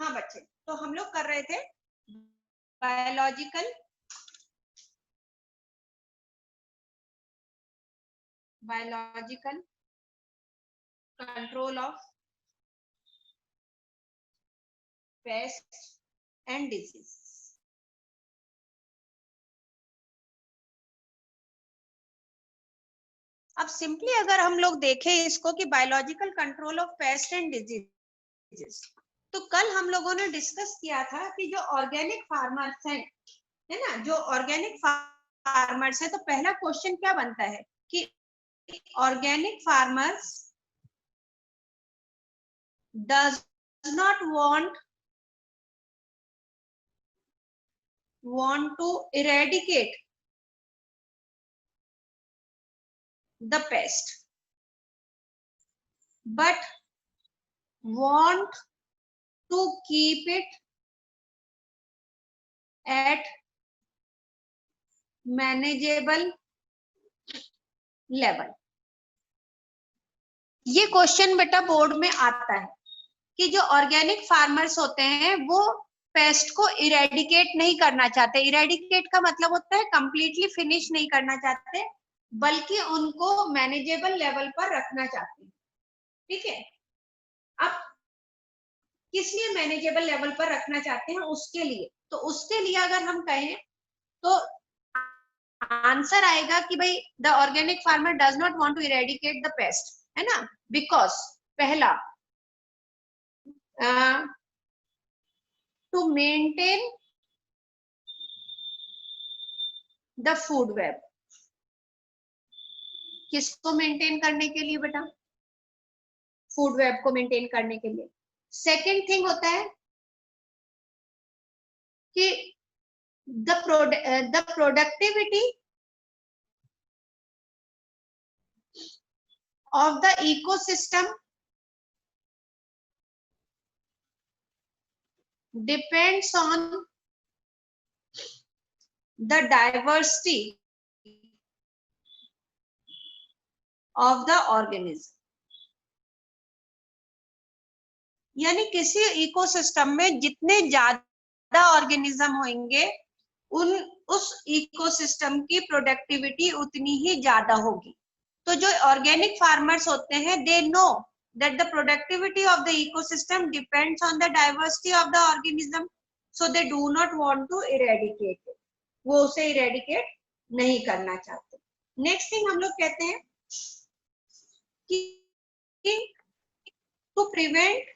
हाँ बच्चे, तो हम लोग कर रहे थे biological control of paste and disease. अब सिंपली अगर हम लोग देखें इसको कि biological control of paste and disease, तो कल हम लोगों ने डिस्कस किया था कि जो ऑर्गेनिक फार्मर्स हैं, है ना, जो ऑर्गेनिक फार्मर्स है, तो पहला क्वेश्चन क्या बनता है कि organic farmers does not want to eradicate the pest but want to keep it at manageable level। ये क्वेश्चन बेटा बोर्ड में आता है कि जो ऑर्गेनिक फार्मर्स होते हैं वो पेस्ट को इरेडिकेट नहीं करना चाहते। इरेडिकेट का मतलब होता है कंप्लीटली फिनिश नहीं करना चाहते, बल्कि उनको मैनेजेबल लेवल पर रखना चाहते हैं। ठीक है, अब किस लिए मैनेजेबल लेवल पर रखना चाहते हैं, उसके लिए, तो उसके लिए अगर हम कहें तो आंसर आएगा कि भाई the organic farmer does not want to eradicate the pest, है ना, बिकॉज पहला to maintain the food web. किसको मेंटेन करने के लिए बेटा? फूड वेब को मेंटेन करने के लिए। सेकेंड थिंग होता है कि the productivity of the ecosystem depends on the diversity of the organism। यानी किसी इकोसिस्टम में जितने ज्यादा ऑर्गेनिज्म होंगे उस इकोसिस्टम की प्रोडक्टिविटी उतनी ही ज्यादा होगी। तो जो ऑर्गेनिक फार्मर्स होते हैं they know that the productivity of the ecosystem depends on the diversity of the organism, so they do not want to eradicate it। वो उसे इरेडिकेट नहीं करना चाहते। नेक्स्ट थिंग हम लोग कहते हैं कि टू प्रिवेंट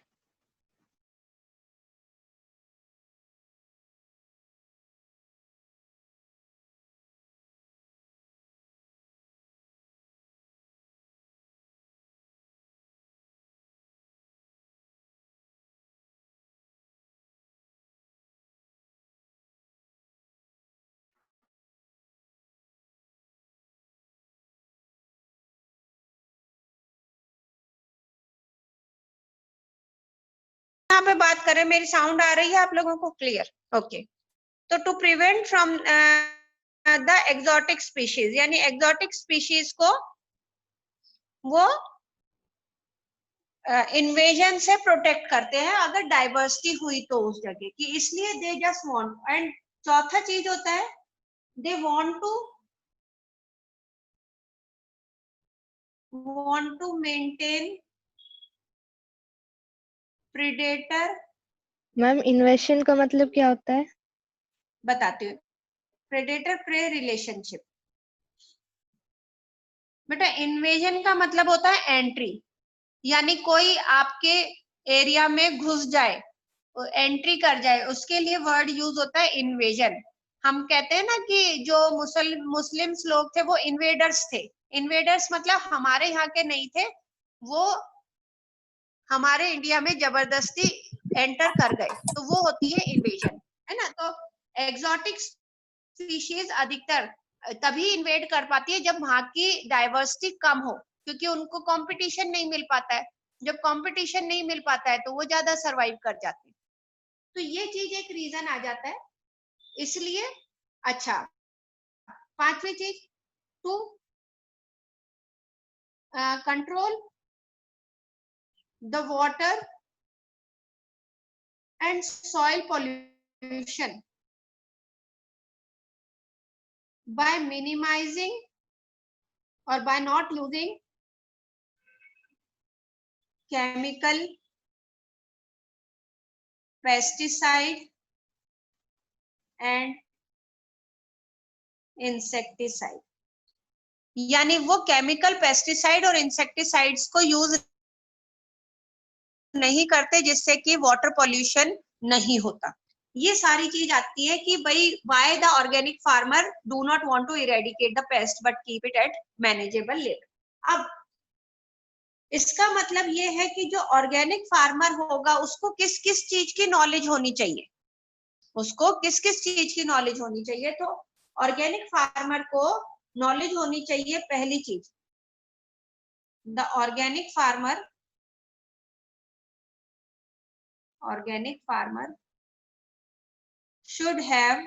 यहाँ पे बात करें, मेरी साउंड आ रही है आप लोगों को क्लियर? ओके, तो to prevent from the exotic species, यानी एक्सोटिक स्पीशीज को वो इन्वेजन से प्रोटेक्ट करते हैं अगर डाइवर्सिटी हुई तो उस जगह की, इसलिए दे जस्ट वांट। एंड चौथा चीज होता है दे want to maintain predator। Ma'am इन्वेशन का मतलब क्या होता है? बताती हूँ, प्रेडेटर प्रे रिलेशनशिप। बेटा इन्वेजन का मतलब होता है एंट्री, यानी कोई आपके एरिया में घुस जाए, एंट्री कर जाए, उसके लिए वर्ड यूज होता है इन्वेजन। हम कहते हैं ना कि जो मुस्लिम्स लोग थे वो इन्वेडर्स थे। इन्वेडर्स मतलब हमारे यहाँ के नहीं थे, वो हमारे इंडिया में जबरदस्ती एंटर कर गए, तो वो होती है इन्वेजन, है ना। तो एक्सोटिक स्पीशीज अधिकतर तभी इन्वेड कर पाती है जब वहां की डाइवर्सिटी कम हो, क्योंकि उनको कंपटीशन नहीं मिल पाता है। जब कंपटीशन नहीं मिल पाता है तो वो ज्यादा सरवाइव कर जाते हैं। तो ये चीज एक रीजन आ जाता है, इसलिए। अच्छा, पांचवी चीज to control the water and soil pollution by minimizing or by not using chemical, pesticide and insecticide, यानी वो केमिकल, पेस्टिसाइड और इंसेक्टिसाइड्स को यूज नहीं करते जिससे कि वाटर पॉल्यूशन नहीं होता। ये सारी चीज आती है कि भाई why the organic farmer do not want to eradicate the pest but keep it at manageable level. अब इसका मतलब ये है कि जो ऑर्गेनिक फार्मर होगा उसको किस किस चीज की नॉलेज होनी चाहिए, उसको किस किस चीज की नॉलेज होनी चाहिए। तो ऑर्गेनिक फार्मर को नॉलेज होनी चाहिए, पहली चीज, the organic farmer should have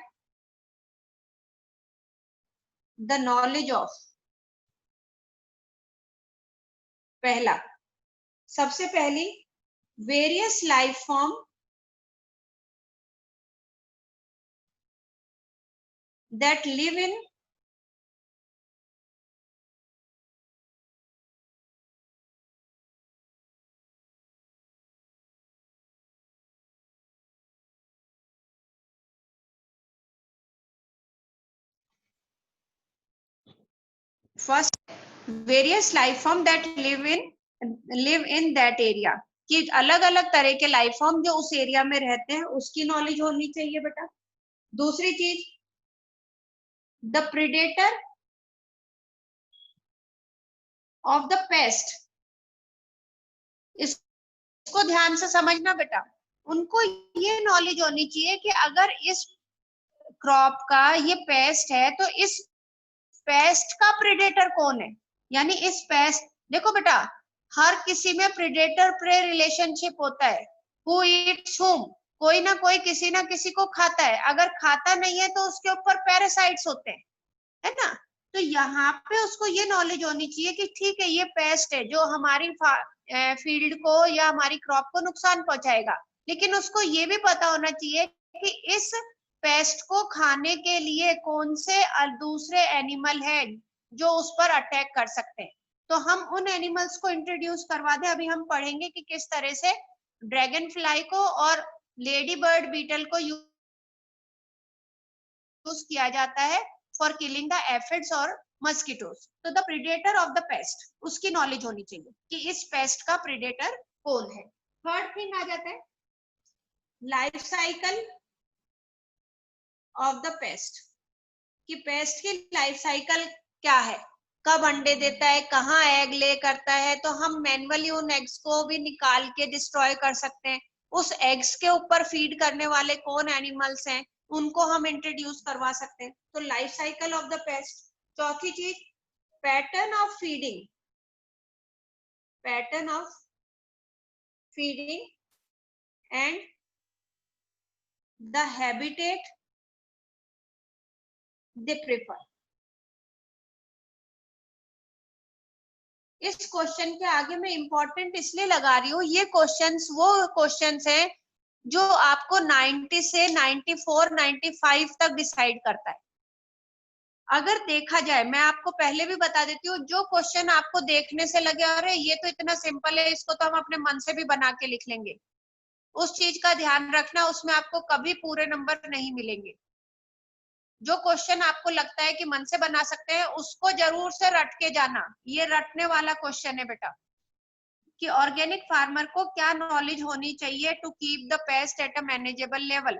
the knowledge of, पहला, सबसे पहली, various life form that live in first various life form that live in that area, कि अलग अलग तरह के लाइफ फॉर्म जो उस एरिया में रहते हैं उसकी नॉलेज होनी चाहिए बेटा। दूसरी चीज, the predator of the paste, इसको ध्यान से समझना बेटा, उनको ये नॉलेज होनी चाहिए कि अगर इस क्रॉप का ये पेस्ट है तो इस पेस्ट का प्रेडेटर कौन है, यानी इस पेस्ट, देखो बेटा हर किसी में प्रेडेटर प्रे रिलेशनशिप होता है, हु ईट्स हुम, कोई ना कोई किसी ना किसी को खाता है, अगर खाता नहीं है तो उसके ऊपर पैरासाइट्स होते हैं, है ना। तो यहाँ पे उसको ये नॉलेज होनी चाहिए कि ठीक है ये पेस्ट है जो हमारी फील्ड को या हमारी क्रॉप को नुकसान पहुंचाएगा, लेकिन उसको ये भी पता होना चाहिए कि इस पेस्ट को खाने के लिए कौन से दूसरे एनिमल है जो उस पर अटैक कर सकते हैं। तो हम उन एनिमल्स को इंट्रोड्यूस करवा दें। अभी हम पढ़ेंगे कि किस तरह से ड्रैगन फ्लाई को और लेडी बर्ड बीटल को यूज किया जाता है फॉर किलिंग द एफिड्स और मस्किटोज। तो the predator of the paste, उसकी नॉलेज होनी चाहिए कि इस पेस्ट का प्रेडेटर कौन है। थर्ड थिंग आ जाता है life cycle of the paste, कि पेस्ट की लाइफ साइकिल क्या है, कब अंडे देता है, कहाँ एग ले करता है, तो हम मैन्युअली उन एग्स को भी निकाल के डिस्ट्रॉय कर सकते हैं। उस एग्स के ऊपर फीड करने वाले कौन एनिमल्स हैं उनको हम इंट्रोड्यूस करवा सकते हैं। तो life cycle of the paste. चौथी चीज, pattern of feeding, and the habitat they prefer. इस क्वेश्चन के आगे मैं इंपॉर्टेंट इसलिए लगा रही हूँ, ये क्वेश्चंस वो क्वेश्चंस हैं जो आपको 90 से 94, 95 तक डिसाइड करता है। अगर देखा जाए, मैं आपको पहले भी बता देती हूँ, जो क्वेश्चन आपको देखने से लगे अरे ये तो इतना सिंपल है, इसको तो हम अपने मन से भी बना के लिख लेंगे, उस चीज का ध्यान रखना, उसमें आपको कभी पूरे नंबर नहीं मिलेंगे। जो क्वेश्चन आपको लगता है कि मन से बना सकते हैं उसको जरूर से रट के जाना, ये रटने वाला क्वेश्चन है बेटा, कि ऑर्गेनिक फार्मर को क्या नॉलेज होनी चाहिए to keep the pest at a manageable level.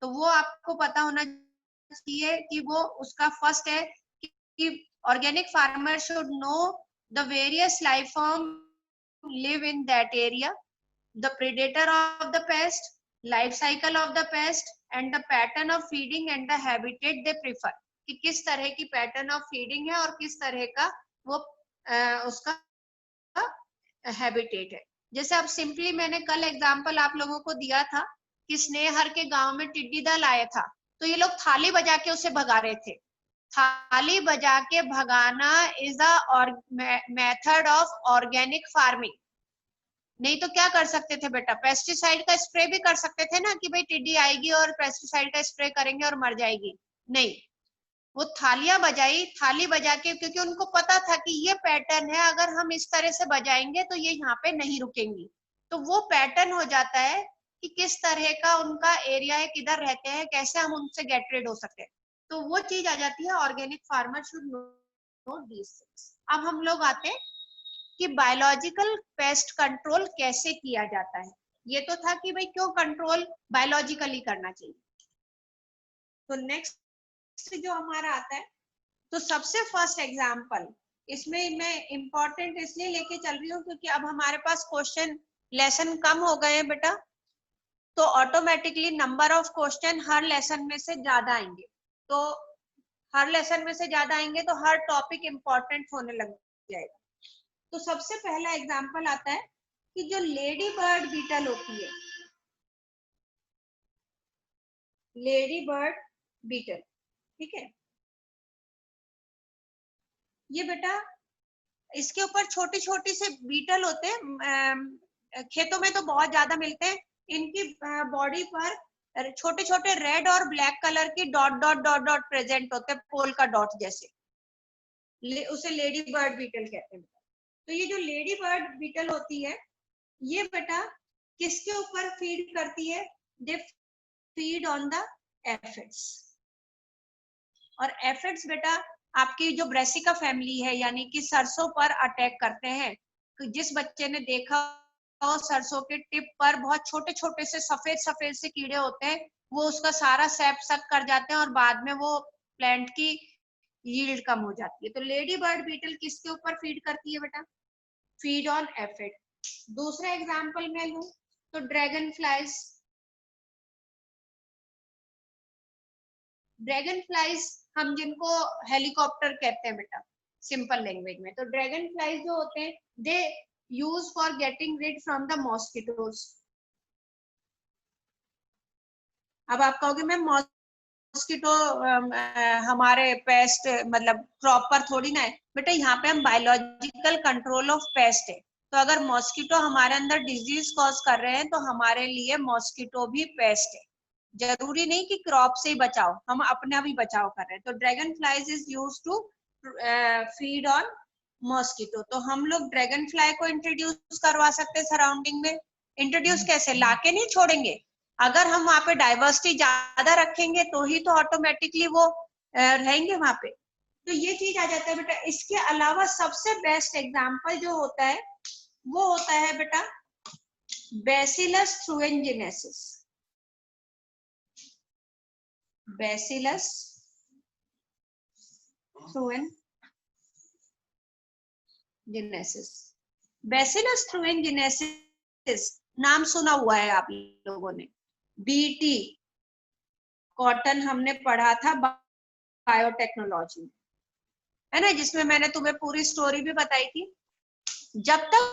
तो वो आपको पता होना चाहिए कि वो उसका फर्स्ट है कि organic farmer should know the various life form live in that area, the predator of the paste, life cycle of the paste and the pattern of feeding and the habitat they prefer, कि किस तरह की pattern of feeding है और किस तरह का वो उसका हैबिटेट है। जैसे अब सिंपली मैंने कल एग्जांपल आप लोगों को दिया था कि स्नेहर के गांव में टिड्डी दल आया था, तो ये लोग थाली बजा के उसे भगा रहे थे। थाली बजा के भगाना is a method of organic farming. नहीं तो क्या कर सकते थे बेटा, पेस्टिसाइड का स्प्रे भी कर सकते थे ना कि भाई टिड्डी आएगी और पेस्टिसाइड का स्प्रे करेंगे और मर जाएगी। नहीं, वो थालियां बजाई, थाली बजा के, क्योंकि उनको पता था कि ये पैटर्न है, अगर हम इस तरह से बजाएंगे तो ये यहाँ पे नहीं रुकेंगी। तो वो पैटर्न हो जाता है कि किस तरह का उनका एरिया है, किधर रहते हैं, कैसे हम उनसे गेट रेड हो सकते हैं। तो वो चीज आ जाती है, organic farmer should know this things. अब हम लोग आते हैं कि बायोलॉजिकल पेस्ट कंट्रोल कैसे किया जाता है। ये तो था कि भाई क्यों कंट्रोल बायोलॉजिकली करना चाहिए। तो नेक्स्ट जो हमारा आता है, तो सबसे फर्स्ट एग्जांपल, इसमें मैं इंपॉर्टेंट इसलिए लेके चल रही हूँ क्योंकि अब हमारे पास क्वेश्चन लेसन कम हो गए हैं बेटा, तो automatically number of question her lesson में से ज्यादा आएंगे। तो हर लेसन में से ज्यादा आएंगे तो हर टॉपिक इंपॉर्टेंट होने लग जाएगा। तो सबसे पहला एग्जांपल आता है कि जो लेडी बर्ड बीटल होती है, लेडी बर्ड बीटल, ठीक है, ये बेटा इसके ऊपर छोटी छोटी से बीटल होते हैं, खेतों में तो बहुत ज्यादा मिलते हैं। इनकी बॉडी पर छोटे छोटे रेड और ब्लैक कलर की dot dot dot dot present होते हैं, पोल का डॉट जैसे, उसे लेडी बर्ड बीटल कहते हैं। तो ये जो लेडी बर्ड बीटल होती है, ये बेटा किसके ऊपर फीड करती है? They feed on the aphids. और एफिड्स बेटा आपकी जो ब्रेसिका फैमिली है, यानी कि सरसों पर अटैक करते हैं। तो जिस बच्चे ने देखा हो सरसों के टिप पर बहुत छोटे छोटे से सफेद सफेद से कीड़े होते हैं, वो उसका सारा सैप सक कर जाते हैं और बाद में वो प्लांट की यील्ड कम हो जाती है। तो लेडी बर्ड बीटल किसके ऊपर फीड करती है बेटा? Feed on aphid. दूसरा एग्जांपल मैं लूं तो ड्रैगन फ्लाइज। ड्रैगन फ्लाइज हम जिनको हेलीकॉप्टर कहते हैं बेटा सिंपल लैंग्वेज में, तो ड्रैगन फ्लाइज जो होते हैं they use for getting rid from the mosquitoes. अब आप कहोगे मैम मॉस्किटो हमारे पेस्ट मतलब क्रॉप पर थोड़ी ना है। बेटा यहाँ पे हम बायोलॉजिकल कंट्रोल ऑफ पेस्ट है, तो अगर मॉस्किटो हमारे अंदर डिजीज कॉज कर रहे हैं तो हमारे लिए मॉस्किटो भी पेस्ट है। जरूरी नहीं कि क्रॉप से ही बचाओ, हम अपना भी बचाव कर रहे हैं। तो dragonflies is use to feed on mosquito. तो हम लोग ड्रैगन फ्लाई को इंट्रोड्यूस करवा सकते हैं सराउंडिंग में। इंट्रोड्यूस कैसे? लाके नहीं छोड़ेंगे, अगर हम वहां पे डाइवर्सिटी ज्यादा रखेंगे तो ही तो ऑटोमेटिकली वो रहेंगे वहां पे। तो ये चीज आ जाता है बेटा। इसके अलावा सबसे बेस्ट एग्जांपल जो होता है वो होता है बेटा बैसिलस थ्रुएंजिनेसिस। बैसिलस थ्रुएंजिनेसिस। बैसिलस थ्रुएंजिनेसिस नाम सुना हुआ है आप लोगों ने, बीटी कॉटन हमने पढ़ा था बायोटेक्नोलॉजी में, है ना, जिसमें मैंने तुम्हें पूरी स्टोरी भी बताई थी। जब तक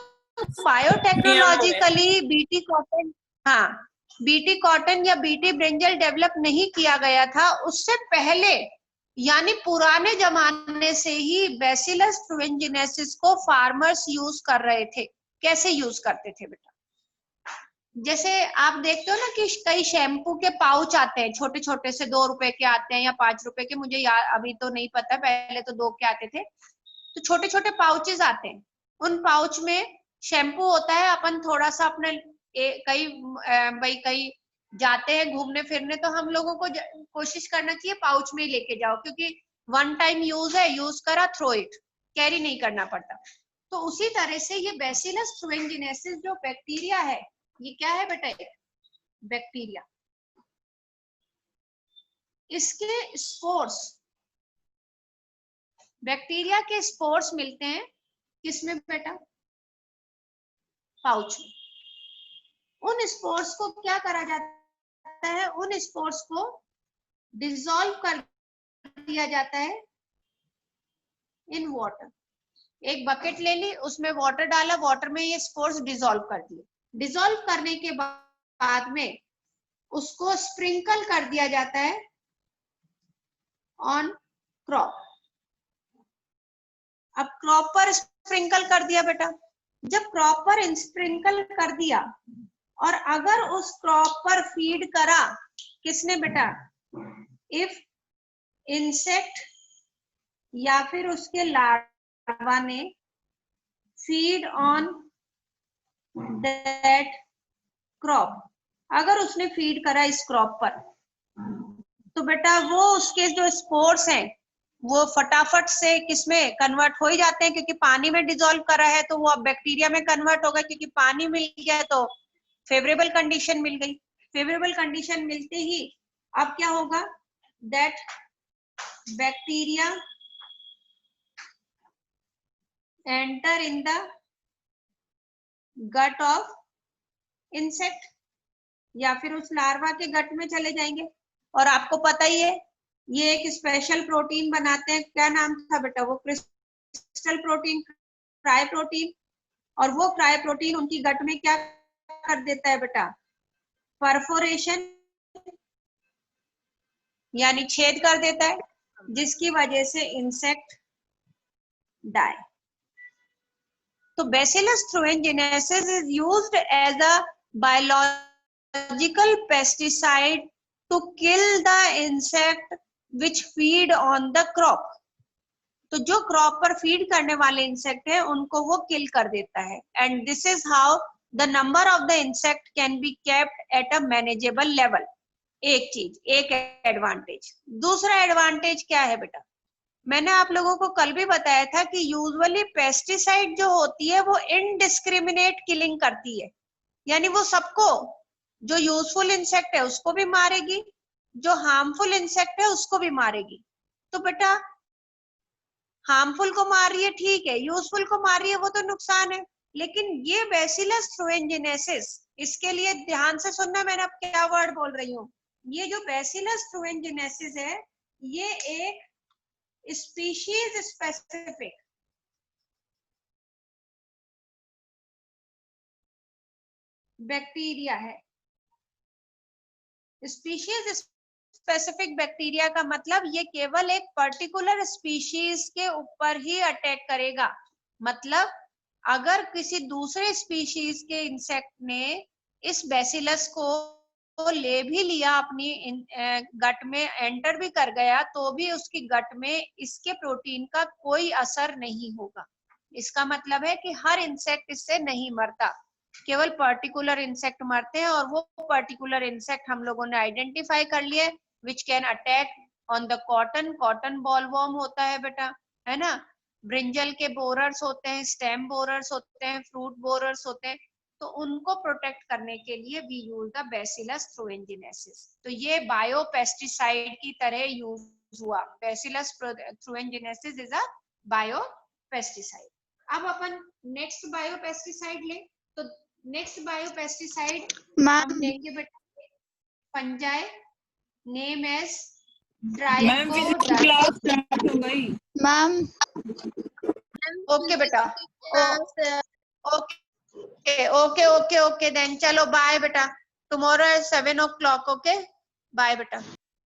बायोटेक्नोलॉजिकली बीटी कॉटन, हाँ बीटी कॉटन या बीटी ब्रिंजल डेवलप नहीं किया गया था, उससे पहले यानी पुराने जमाने से ही बैसिलस थ्रुएंजिनेसिस को फार्मर्स यूज कर रहे थे। कैसे यूज करते थे बेटा? जैसे आप देखते हो ना कि कई शैम्पू के पाउच आते हैं, छोटे छोटे से 2 रुपए के आते हैं या 5 रुपए के, मुझे याद अभी तो नहीं पता, पहले तो 2 के आते थे। तो छोटे छोटे पाउचेस आते हैं, उन पाउच में शैम्पू होता है। अपन थोड़ा सा अपने कई भाई कई जाते हैं घूमने फिरने, तो हम लोगों को कोशिश करना चाहिए पाउच में ही लेके जाओ, क्योंकि वन टाइम यूज है, यूज करा थ्रो इट, कैरी नहीं करना पड़ता। तो उसी तरह से ये बैसिलस थ्रुएंजिनेसिस जो बैक्टीरिया है, ये क्या है बेटा? बैक्टीरिया। इसके स्पोर्स, बैक्टीरिया के स्पोर्स मिलते हैं किसमें बेटा? पाउच में। उन स्पोर्स को क्या करा जाता है? उन स्पोर्स को डिसॉल्व कर दिया जाता है इन वाटर। एक बकेट ले ली, उसमें वाटर डाला, वाटर में ये स्पोर्स डिसॉल्व कर दिए। डिसॉल्व करने के बाद में उसको स्प्रिंकल कर दिया जाता है ऑन क्रॉप। अब क्रॉप पर स्प्रिंकल कर दिया बेटा, जब क्रॉप पर स्प्रिंकल कर दिया और अगर उस क्रॉप पर फीड करा किसने बेटा, इफ इंसेक्ट या फिर उसके लार्वा ने फीड ऑन दैट क्रॉप, अगर उसने फीड करा इस क्रॉप पर, तो बेटा वो उसके जो स्पोर्स हैं वो फटाफट से किसमें कन्वर्ट हो ही जाते हैं, क्योंकि पानी में डिसॉल्व करा है तो वो अब बैक्टीरिया में कन्वर्ट होगा, क्योंकि पानी मिल गया तो फेवरेबल कंडीशन मिल गई। फेवरेबल कंडीशन मिलते ही अब क्या होगा, that bacteria enter in the gut of insect, या फिर उस लार्वा के गट में चले जाएंगे। और आपको पता ही है ये एक स्पेशल प्रोटीन बनाते हैं, क्या नाम था बेटा, वो क्रिस्टल प्रोटीन, क्राई प्रोटीन। और वो क्राई प्रोटीन उनकी गट में क्या कर देता है बेटा, परफोरेशन यानी छेद कर देता है, जिसकी वजह से इंसेक्ट डाई। तो bacillus thuringiensis is used as a biological pesticide to kill the insect which feed on the crop। तो जो क्रॉप पर फीड करने वाले इंसेक्ट है उनको वो किल कर देता है। And this is how the number of the insect can be kept at a manageable level. एक चीज, एक एडवांटेज। दूसरा एडवांटेज क्या है बेटा, मैंने आप लोगों को कल भी बताया था कि यूजुअली पेस्टिसाइड जो होती है वो इनडिस्क्रिमिनेट किलिंग करती है, यानी वो सबको, जो यूजफुल इंसेक्ट है उसको भी मारेगी, जो हार्मफुल इंसेक्ट है उसको भी मारेगी। तो बेटा हार्मफुल को मार रही है ठीक है, यूजफुल को मार रही है वो तो नुकसान है। लेकिन ये बैसिलस थ्रूएंजिनेसिस, इसके लिए ध्यान से सुनना, मैंने अब क्या वर्ड बोल रही हूँ। ये जो बैसिलस थ्रूएंजिनेसिस है ये एक स्पीशीज स्पेसिफिक बैक्टीरिया है। स्पीशीज स्पेसिफिक बैक्टीरिया का मतलब ये केवल एक पर्टिकुलर स्पीशीज के ऊपर ही अटैक करेगा। मतलब अगर किसी दूसरे स्पीशीज के इंसेक्ट ने इस बैसिलस को ले भी लिया, अपनी गट में एंटर भी कर गया, तो भी उसकी गट में इसके प्रोटीन का कोई असर नहीं होगा। इसका मतलब है कि हर इंसेक्ट इससे नहीं मरता, केवल पर्टिकुलर इंसेक्ट मरते हैं। और वो पर्टिकुलर इंसेक्ट हम लोगों ने आइडेंटिफाई कर लिए, which can attack on the cotton. Cotton bollworm होता है बेटा, है ना, ब्रिंजल के बोरर्स होते हैं, स्टेम बोरर्स होते हैं, फ्रूट बोरर्स होते हैं। तो उनको प्रोटेक्ट करने के लिए we use the bacillus thuringiensis. तो ये बायो पेस्टिसाइड की तरह यूज हुआ। Bacillus thuringiensis is a bio pesticide. अब अपन नेक्स्ट बायो पेस्टिसाइड ले, तो नेक्स्ट बायो पेस्टिसाइड हम लेंगे बेटा fungi, name as trichoderma. Class start हो गई मैम। ओके बेटा, okay okay okay okay then चलो बाय बेटा, टुमारो 7 o'clock। ओके बाय बेटा।